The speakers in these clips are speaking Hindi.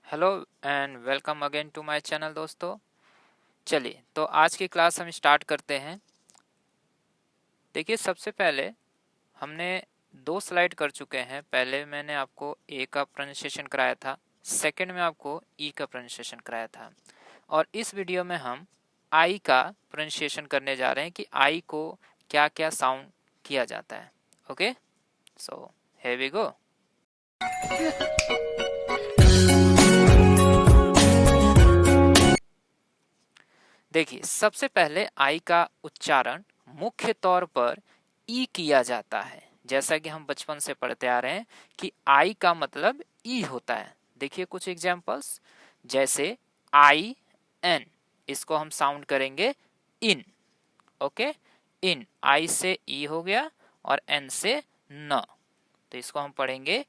Hello and welcome again to my channel दोस्तों। चलिए तो आज की क्लास हम स्टार्ट करते हैं। देखिए सबसे पहले हमने दो स्लाइड कर चुके हैं। पहले मैंने आपको ए का प्रोनाउंसिएशन कराया था, सेकंड में आपको ई का प्रोनाउंसिएशन कराया था, और इस वीडियो में हम आई का प्रोनाउंसिएशन करने जा रहे हैं कि आई को क्या क्या साउंड किया जाता है। Okay, so here we go. देखिए सबसे पहले आई का उच्चारण मुख्य तौर पर ई किया जाता है। जैसा कि हम बचपन से पढ़ते आ रहे हैं कि आई का मतलब ई होता है। देखिए कुछ एग्जांपल्स, जैसे आई एन, इसको हम साउंड करेंगे इन। ओके, इन, आई से ई हो गया और एन से न, तो इसको हम पढ़ेंगे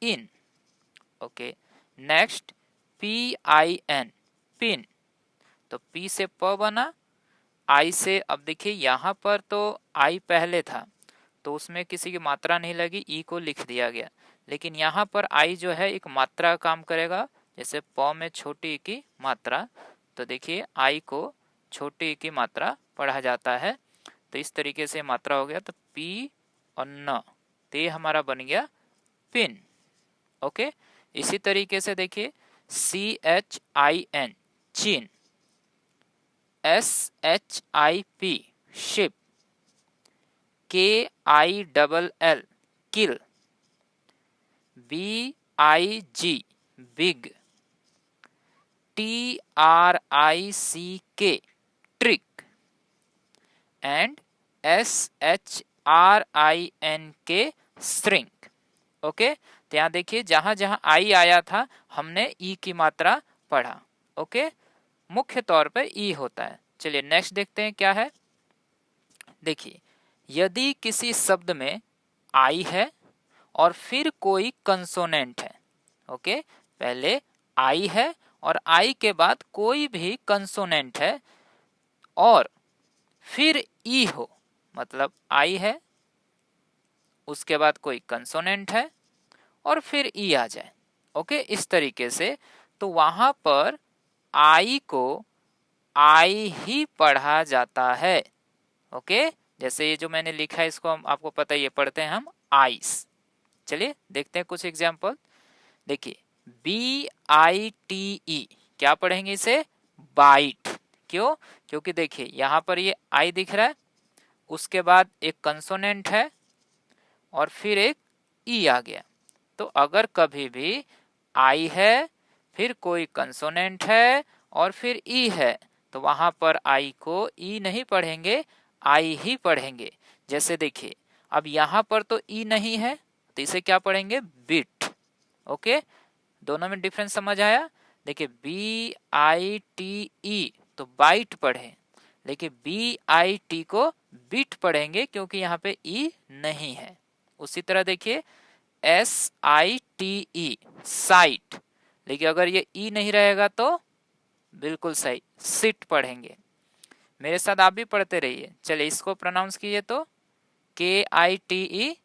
इन। Okay, next P I N, pin, तो पी से प बना, आई से, अब देखिए यहाँ पर तो आई पहले था तो उसमें किसी की मात्रा नहीं लगी, ई को लिख दिया गया, लेकिन यहाँ पर आई जो है एक मात्रा का काम करेगा। जैसे प में छोटी ई की मात्रा, तो देखिए आई को छोटी ई की मात्रा पढ़ा जाता है, तो इस तरीके से मात्रा हो गया, तो पी और न, तो ये हमारा बन गया पिन। ओके, इसी तरीके से देखिए सी एच आई एन, चीन, SHIP, ship, KILL, kill, BIG, big, TRICK, trick, and SHRINK, shrink. Okay, तो यहाँ देखिए जहां जहां आई आया था हमने ई की मात्रा पढ़ा। ओके, मुख्य तौर पर ई होता है। चलिए नेक्स्ट देखते हैं क्या है। देखिए यदि किसी शब्द में आई है और फिर कोई कंसोनेंट है, ओके, पहले आई है और आई के बाद कोई भी कंसोनेंट है और फिर ई हो, मतलब आई है उसके बाद कोई कंसोनेंट है और फिर ई आ जाए, ओके, इस तरीके से, तो वहां पर आई को आई ही पढ़ा जाता है। ओके, जैसे ये जो मैंने लिखा है इसको हम, आपको पता है ये पढ़ते हैं हम आइस। चलिए देखते हैं कुछ एग्जाम्पल। देखिए BITE, क्या पढ़ेंगे इसे? बाइट। क्यों? क्योंकि देखिए यहाँ पर ये आई दिख रहा है, उसके बाद एक कंसोनेंट है और फिर एक ई आ गया, तो अगर कभी भी आई है फिर कोई कंसोनेंट है और फिर ई है, तो वहां पर आई को ई नहीं पढ़ेंगे, आई ही पढ़ेंगे। जैसे देखिए अब यहां पर तो ई नहीं है, तो इसे क्या पढ़ेंगे? बिट। ओके, दोनों में डिफरेंस समझ आया? देखिए BITE तो बाइट पढ़े, लेकिन BIT को बिट पढ़ेंगे क्योंकि यहाँ पे ई नहीं है। उसी तरह देखिए SITE, साइट, लेकिन अगर ये ई नहीं रहेगा तो बिल्कुल सही सिट पढ़ेंगे। मेरे साथ आप भी पढ़ते रहिए। चलिए इसको प्रोनाउंस कीजिए, तो KITE,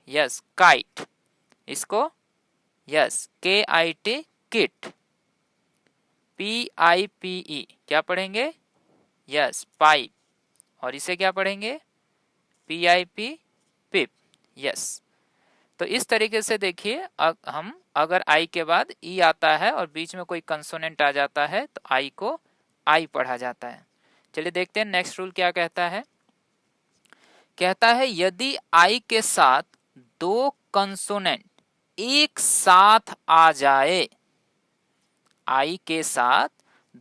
यस, काइट, इसको यस KIT, किट, PIPE, क्या पढ़ेंगे? यस, पाइप, और इसे क्या पढ़ेंगे? PIP, पिप, यस। तो इस तरीके से देखिए हम अगर आई के बाद ई आता है और बीच में कोई कंसोनेंट आ जाता है तो आई को आई पढ़ा जाता है। चलिए देखते हैं नेक्स्ट रूल क्या कहता है। कहता है यदि आई के साथ दो कंसोनेंट एक साथ आ जाए, आई के साथ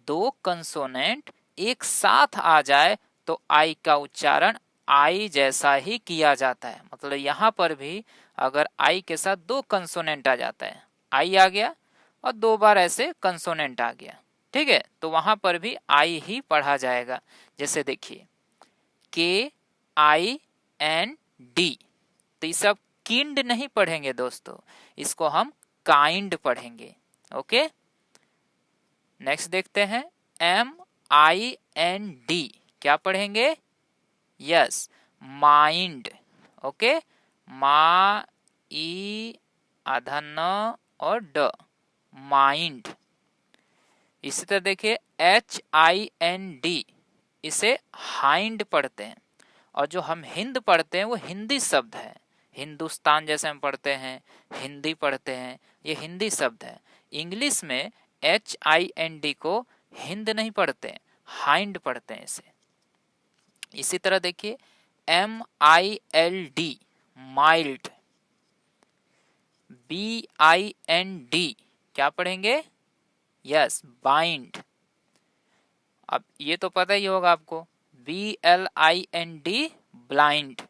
दो कंसोनेंट एक साथ आ जाए तो आई का उच्चारण आई जैसा ही किया जाता है। मतलब यहां पर भी अगर आई के साथ दो कंसोनेंट आ जाता है, आई आ गया और दो बार ऐसे कंसोनेंट आ गया, ठीक है, तो वहां पर भी आई ही पढ़ा जाएगा। जैसे देखिए KIND, तो ये सब किंड नहीं पढ़ेंगे दोस्तों, इसको हम काइंड पढ़ेंगे। ओके, नेक्स्ट देखते हैं MIND, क्या पढ़ेंगे? Yes, mind. ओके, मा, ई, आधा न और ड, माइंड। इसी तरह देखिए HIND, इसे हाइंड पढ़ते हैं, और जो हम हिंद पढ़ते हैं वो हिंदी शब्द है। हिंदुस्तान जैसे हम पढ़ते हैं, हिंदी पढ़ते हैं, ये हिंदी शब्द है। इंग्लिश में HIND को हिंद नहीं पढ़ते, हाइंड पढ़ते हैं इसे। इसी तरह देखिए MILD, माइल्ड, BIND क्या पढ़ेंगे? Yes, bind. अब ये तो पता ही होगा आपको, BLIND, ब्लाइंड,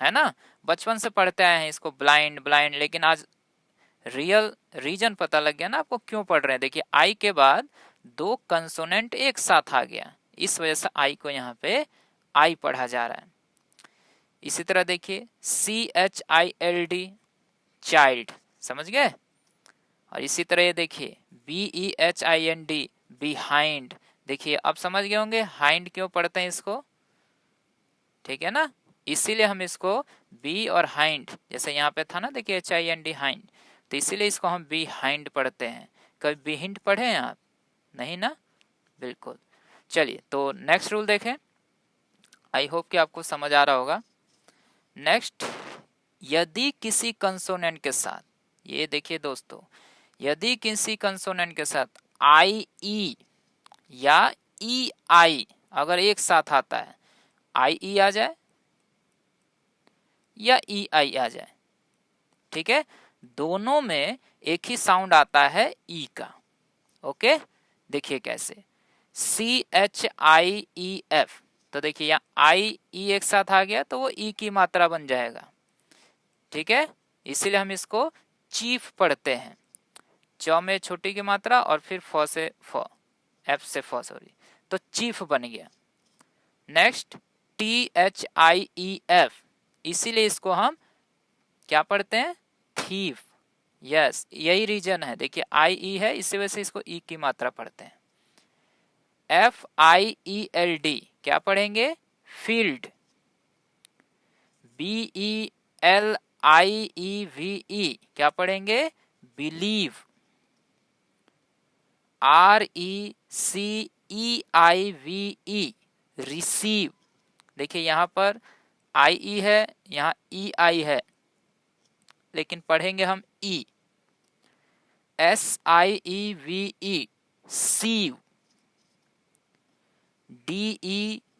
है ना, बचपन से पढ़ते आए हैं इसको, ब्लाइंड ब्लाइंड। लेकिन आज रियल रीजन पता लग गया ना आपको क्यों पढ़ रहे हैं। देखिए आई के बाद दो कंसोनेंट एक साथ आ गया, इस वजह से आई को यहाँ पे आई पढ़ा जा रहा है। इसी तरह देखिए CHILD, चाइल्ड, समझ गए। और इसी तरह ये देखिए BEHIND, बिहाइंड। देखिए अब समझ गए होंगे हाइंड क्यों पढ़ते हैं इसको, ठीक है ना। इसीलिए हम इसको बी और हाइंड, जैसे यहाँ पे था ना देखिए HIND, हाइंड, तो इसीलिए इसको हम बिहाइंड पढ़ते हैं। कभी बिहिंड पढ़े हैं आप? नहीं ना, बिल्कुल। चलिए तो नेक्स्ट रूल देखें, आई होप कि आपको समझ आ रहा होगा। नेक्स्ट, यदि किसी कंसोनेंट के साथ, ये देखिए दोस्तों, यदि किसी कंसोनेंट के साथ IE या EI अगर एक साथ आता है, IE आ जाए या EI आ जाए, ठीक है, दोनों में एक ही साउंड आता है ई का। ओके, देखिए कैसे, CHIEF, तो देखिए यहाँ IE एक साथ आ गया तो वो ई की मात्रा बन जाएगा, ठीक है। इसीलिए हम इसको चीफ पढ़ते हैं, च में छोटी की मात्रा और फिर फ से फ, एफ से फ, सॉरी, तो चीफ बन गया। नेक्स्ट THIEF, इसीलिए इसको हम क्या पढ़ते हैं? थीफ। यस, यही रीजन है, देखिए IE है, इसी वजह से इसको ई की मात्रा पढ़ते हैं। FIELD क्या पढ़ेंगे? फील्ड। BELIEVE क्या पढ़ेंगे? बिलीव। RECEIVE receive. देखिए यहाँ पर IE है, यहाँ EI है, लेकिन पढ़ेंगे हम E। SIEVE सीव। DECEIVE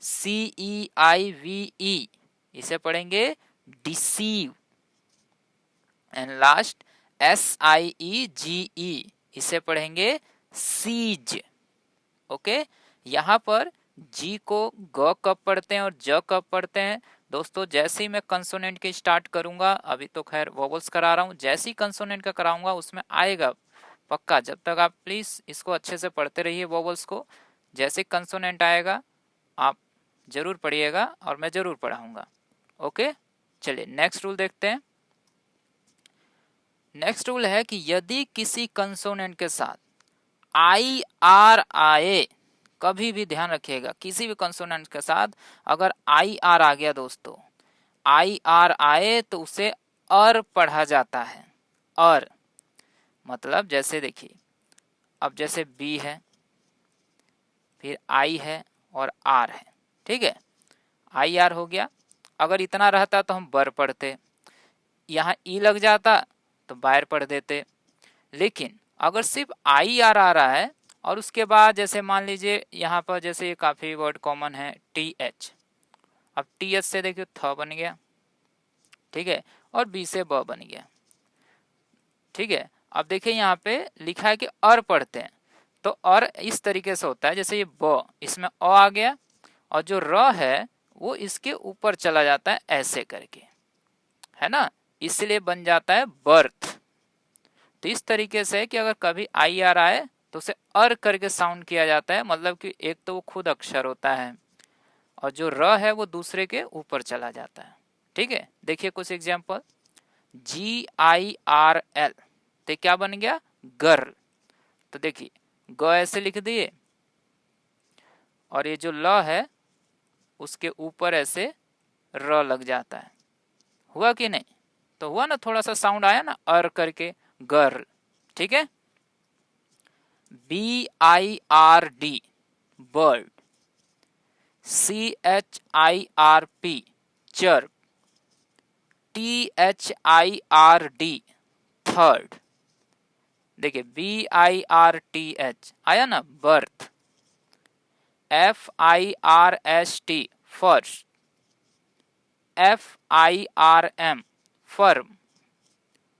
इसे पढ़ेंगे डिसीव। एंड लास्ट SIEGE इसे पढ़ेंगे सीज। ओके, यहाँ पर जी को ग कब पढ़ते हैं और ज कब पढ़ते हैं दोस्तों? जैसे ही मैं कंसोनेंट के स्टार्ट करूंगा, अभी तो खैर वोवल्स करा रहा हूँ, जैसे ही कंसोनेंट का कराऊंगा उसमें आएगा पक्का। जब तक आप प्लीज इसको अच्छे से पढ़ते रहिए वोवल्स को, जैसे कंसोनेंट आएगा आप जरूर पढ़िएगा और मैं जरूर पढ़ाऊंगा। ओके, चलिए नेक्स्ट रूल देखते हैं। नेक्स्ट रूल है कि यदि किसी कंसोनेंट के साथ IR आए, कभी भी ध्यान रखिएगा, किसी भी कंसोनेंट के साथ अगर IR आ गया दोस्तों, IR आए तो उसे अर पढ़ा जाता है। अर मतलब जैसे देखिए, अब जैसे B है, फिर I है और R है, ठीक है, IR हो गया। अगर इतना रहता तो हम बर पढ़ते, यहाँ ई लग जाता तो बायर पढ़ देते। लेकिन अगर सिर्फ IR आ रहा है और उसके बाद जैसे मान लीजिए यहाँ पर जैसे काफ़ी वर्ड कॉमन है TH, अब TH से देखिए थ बन गया, ठीक है, और B से ब बन गया, ठीक है। अब देखिए यहाँ पे लिखा है कि अर पढ़ते हैं, तो अर इस तरीके से होता है, जैसे ये ब, इसमें अ आ गया और जो र है वो इसके ऊपर चला जाता है ऐसे करके, है ना, इसलिए बन जाता है बर्थ। तो इस तरीके से कि अगर कभी IR आए तो उसे अर करके साउंड किया जाता है, मतलब कि एक तो वो खुद अक्षर होता है और जो र है वो दूसरे के ऊपर चला जाता है, ठीक है। देखिए कुछ एग्जाम्पल, GIRL, तो क्या बन गया? गर्ल। तो देखिए ग ऐसे लिख दिए और ये जो ल है उसके ऊपर ऐसे र लग जाता है, हुआ कि नहीं? तो हुआ ना, थोड़ा सा साउंड आया ना अर करके, गर्ल, ठीक है। BIRD bird, CHIRP chirp, THIRD third। देखिए BIRTH आया ना birth, FIRST first, FIRM firm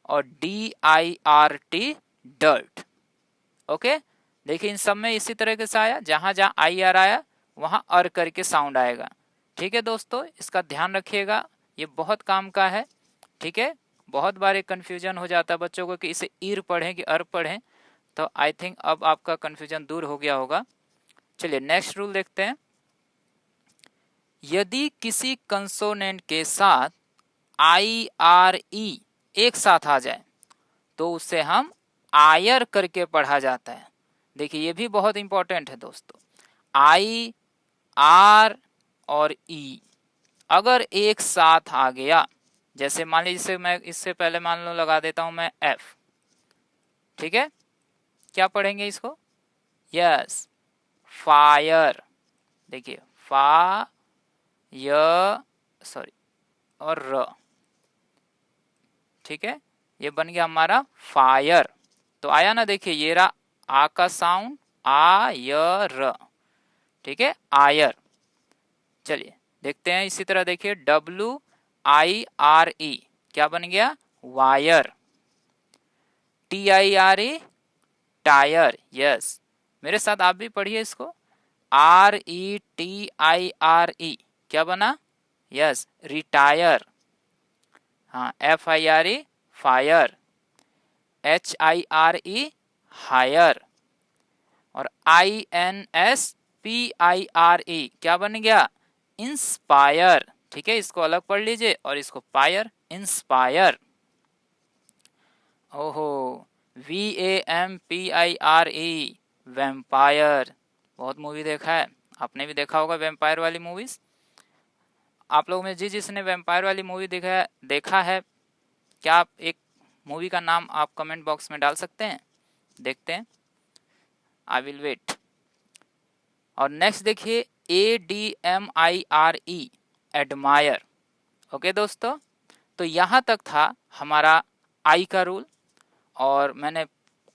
और DIRT डर्ट। ओके, देखिए इन सब में इसी तरीके से आया, जहां जहां IR आया वहां अर करके साउंड आएगा। ठीक है दोस्तों, इसका ध्यान रखिएगा, ये बहुत काम का है। ठीक है, बहुत बार एक कन्फ्यूजन हो जाता है बच्चों को कि इसे ईर पढ़ें कि अर पढ़ें, तो आई थिंक अब आपका कन्फ्यूजन दूर हो गया होगा। चलिए नेक्स्ट रूल देखते हैं। यदि किसी कंसोनेंट के साथ IRE एक साथ आ जाए तो उसे हम आयर करके पढ़ा जाता है। देखिए ये भी बहुत इंपॉर्टेंट है दोस्तों, I, R और E अगर एक साथ आ गया, जैसे मान लीजिए मैं इससे पहले मान लो लगा देता हूं मैं F, ठीक है, क्या पढ़ेंगे इसको? Yes, fire. देखिए फा य सॉरी और र, ठीक है, ये बन गया हमारा फायर। तो आया ना, देखिए ये रहा आ का साउंड, आ य र, ठीक है, आयर। चलिए देखते हैं इसी तरह, देखिए WIRE क्या बन गया? वायर। TIRE tyre. यस, मेरे साथ आप भी पढ़िए इसको, RETIRE क्या बना? Yes, retire. हाँ, FIRE फायर, HIRE हायर और INSPIRE क्या बन गया? इंस्पायर। ठीक है, इसको अलग पढ़ लीजिए और इसको पायर, इंस्पायर। ओहो, VAMPIRE वैम्पायर। बहुत मूवी देखा है, आपने भी देखा होगा वैम्पायर वाली मूवीज। आप लोगों में जिसने वैम्पायर वाली मूवी देखा है, क्या आप एक मूवी का नाम आप कमेंट बॉक्स में डाल सकते हैं? देखते हैं, आई विल वेट। और नेक्स्ट देखिए ADMIRE एडमायर। ओके दोस्तों, तो यहाँ तक था हमारा आई का रूल, और मैंने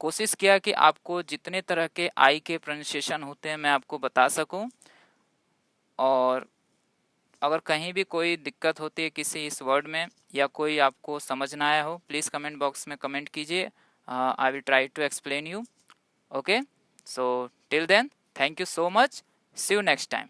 कोशिश किया कि आपको जितने तरह के आई के प्रोनाउंसिएशन होते हैं मैं आपको बता सकूं। और अगर कहीं भी कोई दिक्कत होती है किसी इस वर्ड में या कोई आपको समझ ना आया हो, प्लीज़ कमेंट बॉक्स में कमेंट कीजिए, I will try to explain you. Okay, so till then, thank you so much, see you next time.